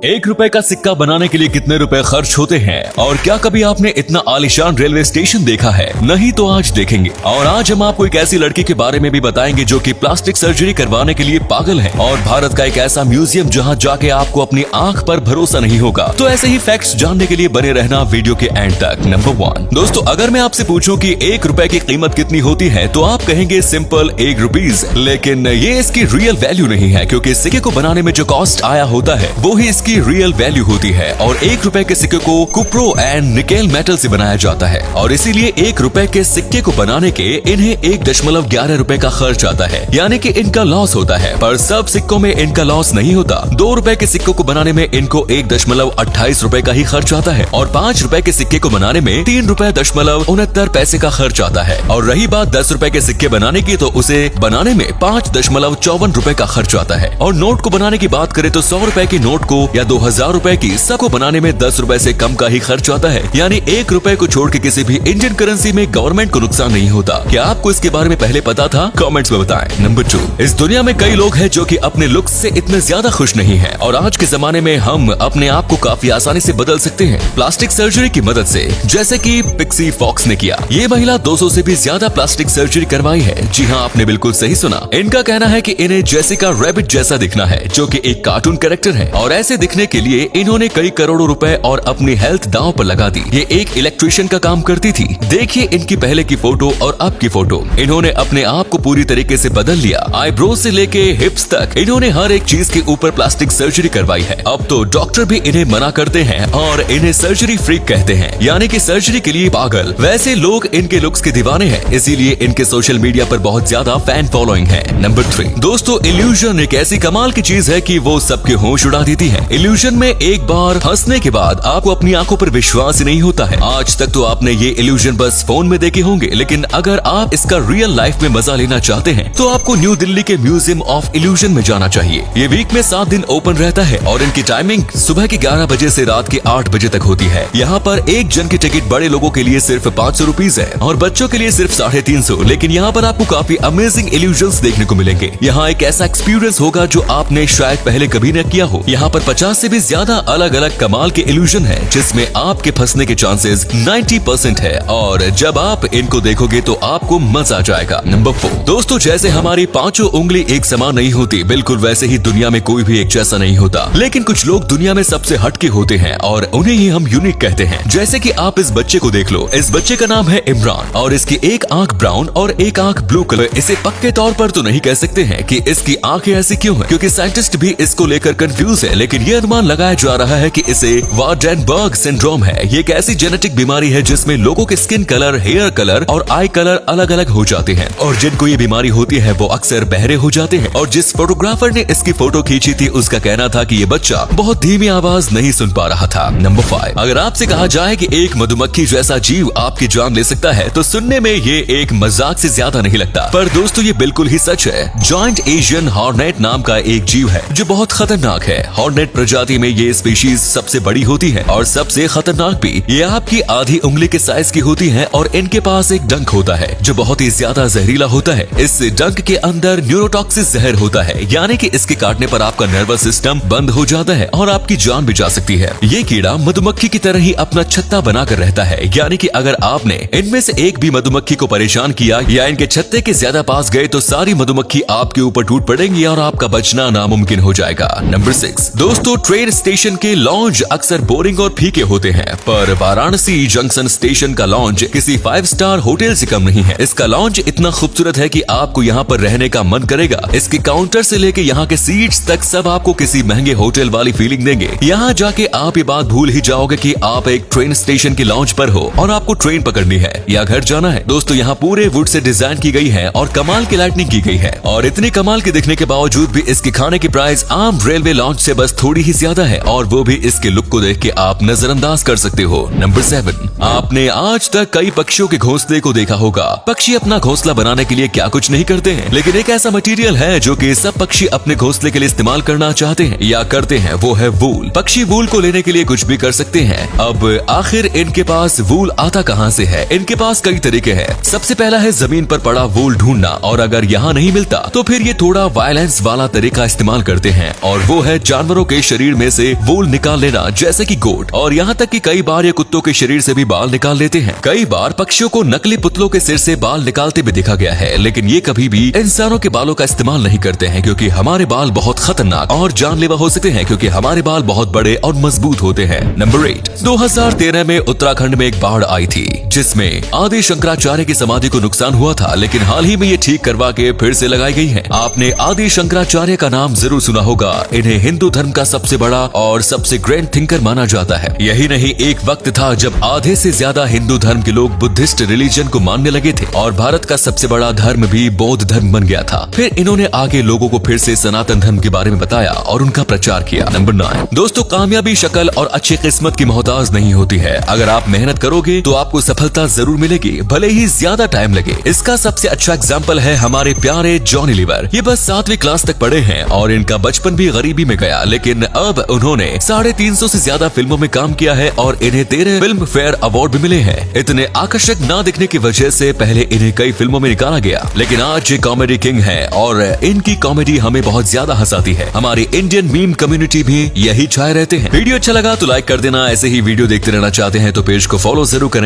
एक रुपए का सिक्का बनाने के लिए कितने रुपए खर्च होते हैं और क्या कभी आपने इतना आलीशान रेलवे स्टेशन देखा है? नहीं तो आज देखेंगे। और आज हम आपको एक ऐसी लड़की के बारे में भी बताएंगे जो कि प्लास्टिक सर्जरी करवाने के लिए पागल है, और भारत का एक ऐसा म्यूजियम जहां जाके आपको अपनी आंख पर भरोसा नहीं होगा। तो ऐसे ही फैक्ट्स जानने के लिए बने रहना वीडियो के एंड तक। नंबर 1 दोस्तों, अगर मैं आपसे पूछूं कि एक रुपए की कीमत कितनी होती है तो आप कहेंगे सिंपल 1 रुपीज, लेकिन ये इसकी रियल वैल्यू नहीं है, क्योंकि सिक्के को बनाने में जो कॉस्ट आया होता है वो ही इसकी रियल वैल्यू होती है। और 1 रुपए के सिक्के को कुप्रो एंड निकेल मेटल से बनाया जाता है, और इसीलिए 1 रुपए के सिक्के को बनाने के इन्हें 1.11 रुपए का खर्च आता है, यानी कि इनका लॉस होता है। पर सब सिक्कों में इनका लॉस नहीं होता। 2 रुपए के सिक्कों को बनाने में इनको 1.28 रुपए का ही खर्च आता है, और 5 रुपए के सिक्के को बनाने में 3.69 पैसे का खर्च आता है। और रही बात 10 रुपए के सिक्के बनाने की, तो उसे बनाने में 5.54 रुपए का खर्च आता है। और नोट को बनाने की बात करें तो 100 रुपए की नोट को या 2000 रुपए की सबको बनाने में 10 रुपए से कम का ही खर्च आता है, यानी 1 रुपए को छोड़ के किसी भी इंडियन करेंसी में गवर्नमेंट को नुकसान नहीं होता। क्या आपको इसके बारे में पहले पता था? कमेंट्स में बताएं। नंबर 2, इस दुनिया में कई लोग हैं जो कि अपने लुक्स से इतने ज्यादा खुश नहीं हैं, और आज के जमाने में हम अपने आप को काफी आसानी से बदल सकते हैं प्लास्टिक सर्जरी की मदद से, जैसे कि पिक्सी फॉक्स ने किया। ये महिला 200 से भी ज्यादा प्लास्टिक सर्जरी करवाई है। जी हाँ, आपने बिल्कुल सही सुना। इनका कहना है कि इन्हें जेसिका रैबिट जैसा दिखना है, जो कि एक कार्टून कैरेक्टर है, और ऐसे दिखने के लिए इन्होंने कई करोड़ों रुपए और अपनी हेल्थ दांव पर लगा दी। ये एक इलेक्ट्रिशियन का काम करती थी। देखिए इनकी पहले की फोटो और अब की फोटो। इन्होंने अपने आप को पूरी तरीके से बदल लिया। आईब्रो से लेके हिप्स तक इन्होंने हर एक चीज के ऊपर प्लास्टिक सर्जरी करवाई है। अब तो डॉक्टर भी इन्हें मना करते हैं और इन्हें सर्जरी फ्रीक कहते हैं, यानी कि सर्जरी के लिए पागल। वैसे लोग इनके लुक्स के दीवाने हैं, इसीलिए इनके सोशल मीडिया पर बहुत ज्यादा फैन फॉलोइंग है। नंबर 3 दोस्तों, इल्यूजन एक ऐसी कमाल की चीज है कि वो सबके होश उड़ा देती है। इल्यूजन में एक बार हंसने के बाद आपको अपनी आंखों पर विश्वास ही नहीं होता है। आज तक तो आपने ये इल्यूजन बस फोन में देखे होंगे, लेकिन अगर आप इसका रियल लाइफ में मजा लेना चाहते हैं तो आपको न्यू दिल्ली के म्यूजियम ऑफ इल्यूजन में जाना चाहिए। ये वीक में 7 दिन ओपन रहता है, और इनकी टाइमिंग सुबह के 11 बजे से रात के 8 बजे तक होती है। यहाँ पर एक जन की टिकट बड़े लोगों के लिए सिर्फ 500 रुपीज है, और बच्चों के लिए सिर्फ 350। लेकिन यहाँ पर आपको काफी अमेजिंग इल्यूजन्स देखने को मिलेंगे। यहाँ एक ऐसा एक्सपीरियंस होगा जो आपने शायद पहले कभी न किया हो। यहाँ पर 50 से भी ज्यादा अलग अलग कमाल के इल्यूजन है, जिसमें आपके फंसने के चांसेस 90% है, और जब आप इनको देखोगे तो आपको मजा आ जाएगा। नंबर 4 दोस्तों, जैसे हमारी 5 उंगली एक समान नहीं होती, बिल्कुल वैसे ही दुनिया में कोई भी एक जैसा नहीं होता। लेकिन कुछ लोग दुनिया में सबसे हटके होते हैं, और उन्हें ही हम यूनिक कहते हैं। जैसे कि आप इस बच्चे को देख लो। इस बच्चे का नाम है इमरान, और इसकी एक आंख ब्राउन और एक आंख ब्लू कलर। इसे पक्के तौर पर तो नहीं कह सकते हैं कि इसकी आंखें ऐसी क्यों है, क्योंकि साइंटिस्ट भी इसको लेकर कंफ्यूज है। लेकिन ये अनुमान लगाया जा रहा है कि इसे वार्डेनबर्ग सिंड्रोम है। ये एक ऐसी जेनेटिक बीमारी है जिसमें लोगों के स्किन कलर, हेयर कलर और आई कलर अलग अलग हो जाते हैं, और जिनको ये बीमारी होती है वो अक्सर बहरे हो जाते हैं। और जिस फोटोग्राफर ने इसकी फोटो खींची थी उसका कहना था कि ये बच्चा बहुत धीमी आवाज नहीं सुन पा रहा था। नंबर 5 अगर आपसे कहा जाए कि एक मधुमक्खी जैसा जीव आपकी जान ले सकता है तो सुनने में ये एक मजाक से ज्यादा नहीं लगता, पर दोस्तों ये बिल्कुल ही सच है। जॉइंट एशियन हॉर्नेट नाम का एक जीव है जो बहुत खतरनाक है। हॉर्नेट प्रजाति में ये स्पीशीज सबसे बड़ी होती है और सबसे खतरनाक भी। ये आपकी आधी उंगली के साइज की होती है, और इनके पास एक डंक होता है जो बहुत ही ज्यादा जहरीला होता है। इस डंक के अंदर न्यूरोटॉक्सिक जहर होता है, यानी कि इसके काटने पर आपका नर्वस सिस्टम बंद हो जाता है और आपकी जान भी जा सकती है। ये कीड़ा मधुमक्खी की तरह ही अपना छत्ता बनाकर रहता है, यानी कि अगर आपने इनमें से एक भी मधुमक्खी को परेशान किया या इनके छत्ते के ज्यादा पास गए तो सारी मधुमक्खी आपके ऊपर टूट पड़ेंगी और आपका बचना नामुमकिन हो जाएगा। नंबर 6 दोस्तों, ट्रेन स्टेशन के लॉन्ज अक्सर बोरिंग और फीके होते हैं, पर वाराणसी जंक्शन स्टेशन का लॉन्ज किसी 5 स्टार होटल से कम नहीं है। इसका लॉन्ज इतना खूबसूरत है कि आपको यहाँ पर रहने का मन करेगा। इसके काउंटर से लेके यहाँ के सीट्स तक सब आपको किसी महंगे होटल वाली फीलिंग देंगे। यहाँ जाके आप ये बात भूल ही जाओगे कि आप एक ट्रेन स्टेशन के लॉन्ज पर हो और आपको ट्रेन पकड़नी है या घर जाना है। दोस्तों, यहाँ पूरे वुड से डिजाइन की गई है और कमाल की लाइटनिंग की गई है, और इतनी कमाल के दिखने के बावजूद भी इसके खाने की प्राइस आम रेलवे लॉन्ज से बस थोड़ी ही ज्यादा है, और वो भी इसके लुक को देख के आप नजरअंदाज कर सकते हो। नंबर 7 आपने आज तक कई पक्षियों के घोंसले को देखा होगा। पक्षी अपना घोंसला बनाने के लिए क्या कुछ नहीं करते हैं, लेकिन एक ऐसा मटेरियल है जो कि सब पक्षी अपने घोंसले के लिए इस्तेमाल करना चाहते हैं या करते हैं, वो है वूल। पक्षी वूल को लेने के लिए कुछ भी कर सकते हैं। अब आखिर इनके पास वूल आता कहाँ से है? इनके पास कई तरीके हैं। सबसे पहला है जमीन पर पड़ा वूल ढूंढना, और अगर यहाँ नहीं मिलता तो फिर ये थोड़ा वायलेंस वाला तरीका इस्तेमाल करते हैं, और वो है जानवरों के शरीर में से वूल निकाल लेना, जैसे कि गोट, और यहाँ तक कि कई बार ये कुत्तों के शरीर से भी बाल निकाल लेते हैं। कई बार पक्षियों को नकली पुतलों के सिर से बाल निकालते भी देखा गया है, लेकिन ये कभी भी इंसानों के बालों का इस्तेमाल नहीं करते हैं, क्योंकि हमारे बाल बहुत खतरनाक और जानलेवा हो सकते हैं, क्योंकि हमारे बाल बहुत बड़े और मजबूत होते हैं। नंबर 8, 2013 में उत्तराखंड में एक बाढ़ आई थी, जिसमें आदि शंकराचार्य की समाधि को नुकसान हुआ था, लेकिन हाल ही में ये ठीक करवा के फिर से लगाई गई है। आपने आदि शंकराचार्य का नाम जरूर सुना होगा। इन्हें हिंदू धर्म का सबसे बड़ा और सबसे ग्रैंड थिंकर माना जाता है। यही नहीं, एक वक्त था जब आधे से ज्यादा हिंदू धर्म के लोग बुद्धिस्ट रिलीजन को मानने लगे थे, और भारत का सबसे बड़ा धर्म भी बौद्ध धर्म बन गया था। फिर इन्होंने आगे लोगों को फिर से सनातन धर्म के बारे में बताया और उनका प्रचार किया। नंबर 9, दोस्तों, कामयाबी शक्ल और अच्छी किस्मत की मोहताज नहीं होती है। अगर आप मेहनत करोगे तो आपको सफलता जरूर मिलेगी, भले ही ज्यादा टाइम लगे। इसका सबसे अच्छा एग्जाम्पल है हमारे प्यारे जॉनी लीवर। ये बस 7वीं क्लास तक पढ़े हैं और इनका बचपन भी गरीबी में गया, लेकिन अब उन्होंने 350 से ज्यादा फिल्मों में काम किया है और इन्हें 13 फिल्म फेयर अवार्ड भी मिले हैं। इतने आकर्षक ना दिखने की वजह से पहले इन्हें कई फिल्मों में निकाला गया, लेकिन आज ये कॉमेडी किंग है और इनकी कॉमेडी हमें बहुत ज्यादा हंसाती है। हमारी इंडियन मीम कम्युनिटी भी यही छाए रहते हैं। वीडियो अच्छा लगा तो लाइक कर देना। ऐसे ही वीडियो देखते रहना चाहते हैं तो पेज को फॉलो जरूर करें।